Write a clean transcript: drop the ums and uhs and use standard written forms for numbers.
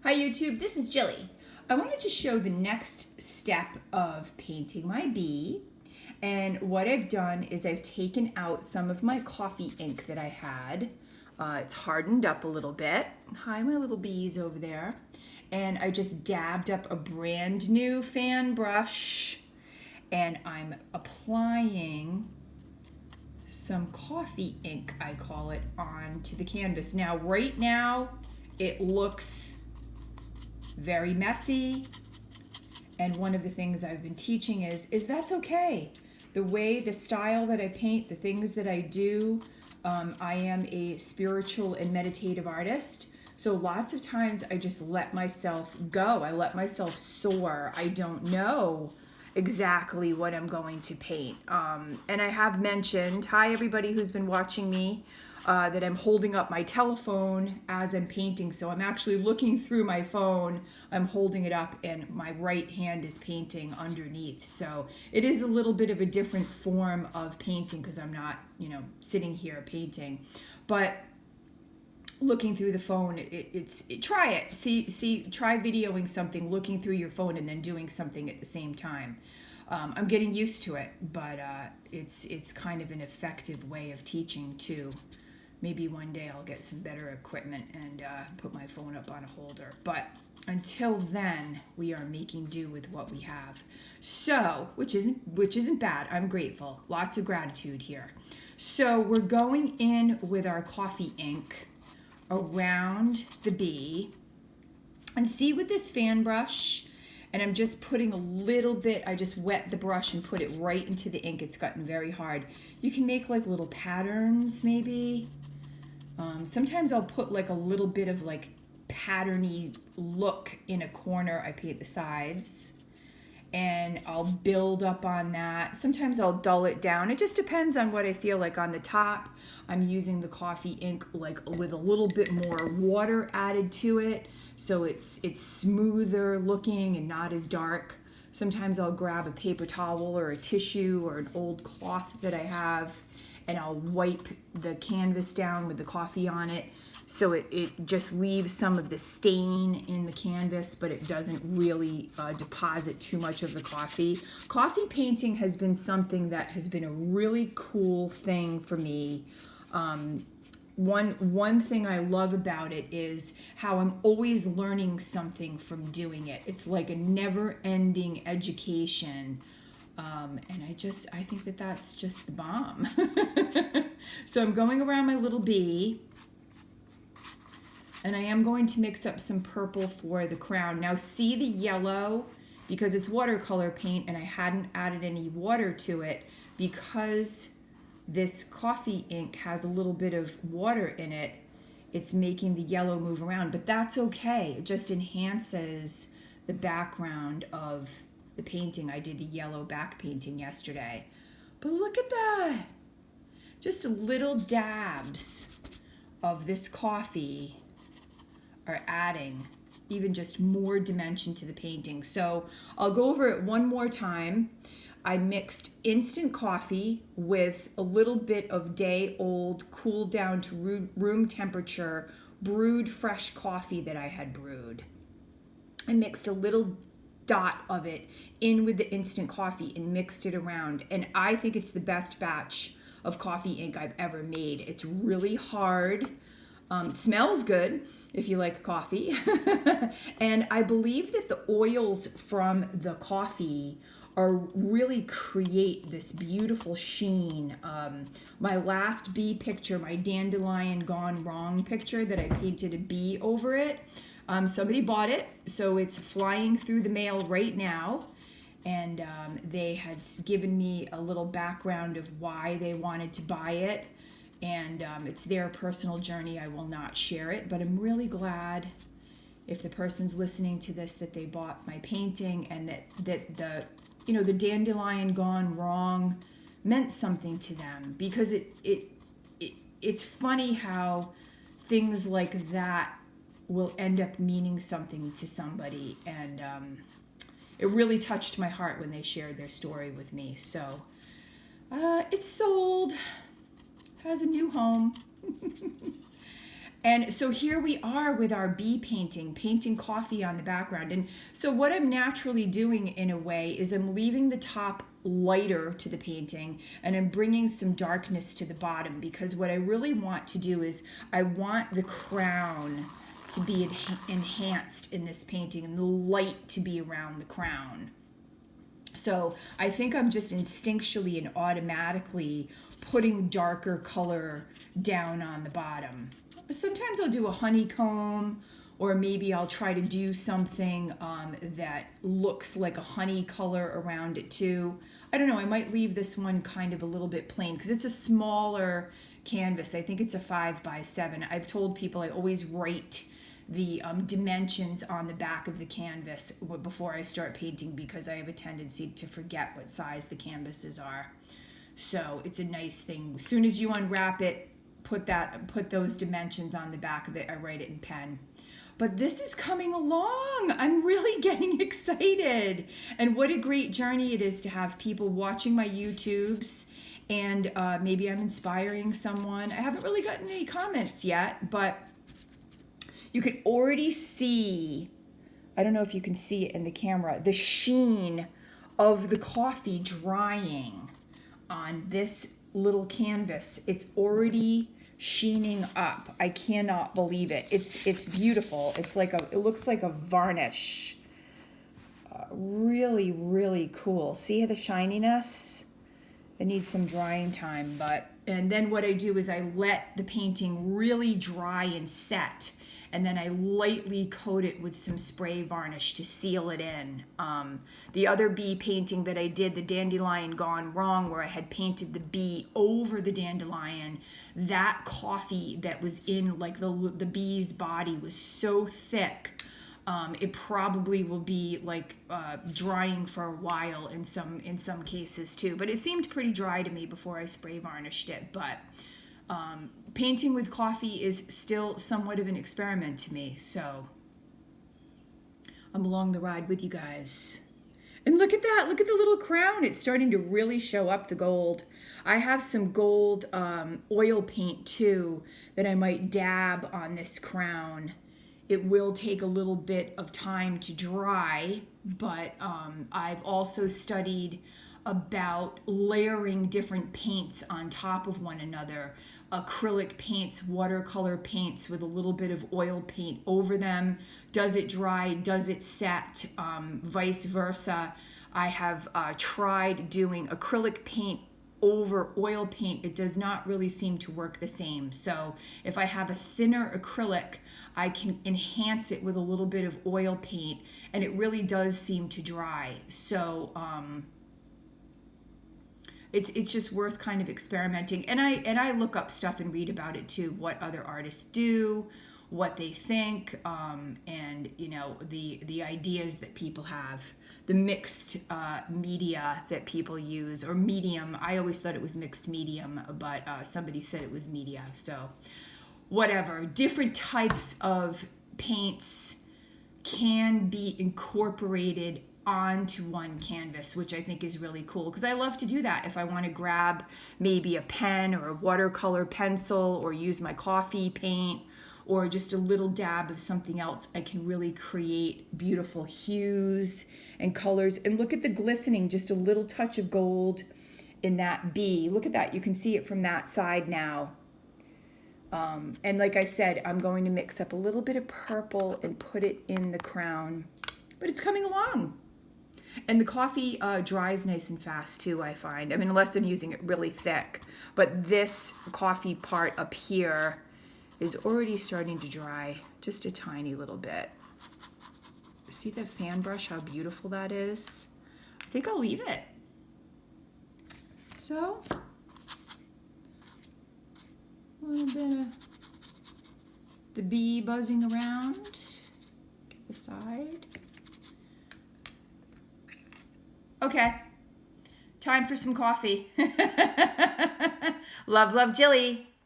Hi YouTube, this is Jilly. I wanted to show the next step of painting my bee, and what I've done is I've taken out some of my coffee ink that I had. It's hardened up a little bit. Hi, my little bees over there. And I just dabbed up a brand new fan brush, and I'm applying some coffee ink, I call it, onto the canvas. Now, right now, it looks very messy, and one of the things I've been teaching is that's okay. The style that I paint, the things that I do, I am a spiritual and meditative artist, so lots of times I just let myself go. I let myself soar. I don't know exactly what I'm going to paint, and I have mentioned, hi everybody who's been watching me, that I'm holding up my telephone as I'm painting. So I'm actually looking through my phone, I'm holding it up, and my right hand is painting underneath. So it is a little bit of a different form of painting because I'm not, sitting here painting. But looking through the phone, try it. Try videoing something, looking through your phone, and then doing something at the same time. I'm getting used to it, but it's kind of an effective way of teaching too. Maybe one day I'll get some better equipment and put my phone up on a holder. But until then, we are making do with what we have. So, which isn't bad. I'm grateful. Lots of gratitude here. So we're going in with our coffee ink around the bee, and see with this fan brush, and I'm just putting a little bit, I just wet the brush and put it right into the ink. It's gotten very hard. You can make like little patterns maybe. Sometimes I'll put like a little bit of like patterny look in a corner. I paint the sides and I'll build up on that. Sometimes I'll dull it down. It just depends on what I feel like. On the top, I'm using the coffee ink like with a little bit more water added to it, so it's smoother looking and not as dark. Sometimes I'll grab a paper towel or a tissue or an old cloth that I have, and I'll wipe the canvas down with the coffee on it, so it just leaves some of the stain in the canvas, but it doesn't really deposit too much of the coffee. Coffee painting has been something that has been a really cool thing for me. One thing I love about it is how I'm always learning something from doing it. It's like a never-ending education. And I think that's just the bomb. So I'm going around my little bee, and I am going to mix up some purple for the crown. Now see the yellow, because it's watercolor paint and I hadn't added any water to it, because this coffee ink has a little bit of water in it. It's making the yellow move around, but that's okay. It just enhances the background of the painting. I did the yellow back painting yesterday. But look at that. Just little dabs of this coffee are adding even just more dimension to the painting. So I'll go over it one more time. I mixed instant coffee with a little bit of day-old, cooled down to room temperature, brewed fresh coffee that I had brewed. I mixed a little dot of it in with the instant coffee and mixed it around. And I think it's the best batch of coffee ink I've ever made. It's really hard. It smells good if you like coffee. And I believe that the oils from the coffee really create this beautiful sheen. My last bee picture, my dandelion gone wrong picture that I painted a bee over it, somebody bought it, so it's flying through the mail right now. And they had given me a little background of why they wanted to buy it. And it's their personal journey. I will not share it, but I'm really glad, if the person's listening to this, that they bought my painting, and that the dandelion gone wrong meant something to them, because it's funny how things like that will end up meaning something to somebody, and it really touched my heart when they shared their story with me. So it's sold, has a new home. And so here we are with our bee painting coffee on the background. And so what I'm naturally doing in a way is I'm leaving the top lighter to the painting and I'm bringing some darkness to the bottom, because what I really want to do is I want the crown to be enhanced in this painting and the light to be around the crown. So I think I'm just instinctually and automatically putting darker color down on the bottom. Sometimes I'll do a honeycomb, or maybe I'll try to do something that looks like a honey color around it too. I don't know, I might leave this one kind of a little bit plain because it's a smaller canvas. I think it's a 5x7. I've told people I always write the dimensions on the back of the canvas before I start painting, because I have a tendency to forget what size the canvases are. So it's a nice thing. As soon as you unwrap it, put those dimensions on the back of it. I write it in pen. But this is coming along. I'm really getting excited. And what a great journey it is to have people watching my YouTubes. And maybe I'm inspiring someone. I haven't really gotten any comments yet, but you can already see, I don't know if you can see it in the camera, the sheen of the coffee drying on this little canvas. It's already sheening up. I cannot believe it. It's beautiful. It looks like a varnish. Really, really cool. See the shininess? It needs some drying time, and then what I do is I let the painting really dry and set, and then I lightly coat it with some spray varnish to seal it in. The other bee painting that I did, the Dandelion Gone Wrong, where I had painted the bee over the dandelion, that coffee that was in like the bee's body was so thick, it probably will be like drying for a while in some cases too. But it seemed pretty dry to me before I spray varnished it. But painting with coffee is still somewhat of an experiment to me, so I'm along the ride with you guys. And look at that, look at the little crown. It's starting to really show up the gold. I have some gold oil paint too that I might dab on this crown. It will take a little bit of time to dry, but I've also studied about layering different paints on top of one another. Acrylic paints, watercolor paints with a little bit of oil paint over them. Does it dry? Does it set? Vice versa. I have tried doing acrylic paint over oil paint. It does not really seem to work the same. So if I have a thinner acrylic, I can enhance it with a little bit of oil paint, and it really does seem to dry. So it's just worth kind of experimenting. And I look up stuff and read about it too, what other artists do, what they think, and you know, the ideas that people have, the mixed media that people use, or medium. I always thought it was mixed medium, but somebody said it was media. So whatever, different types of paints can be incorporated onto one canvas, which I think is really cool, because I love to do that. If I want to grab maybe a pen or a watercolor pencil, or use my coffee paint, or just a little dab of something else, I can really create beautiful hues and colors. And look at the glistening, just a little touch of gold in that bee. Look at that, you can see it from that side now. And like I said, I'm going to mix up a little bit of purple and put it in the crown, but it's coming along. And the coffee dries nice and fast too, I find. I mean, unless I'm using it really thick. But this coffee part up here is already starting to dry just a tiny little bit. See the fan brush, how beautiful that is? I think I'll leave it. So, a little bit of the bee buzzing around. Get the side. Okay, time for some coffee. Love, love, Jilly.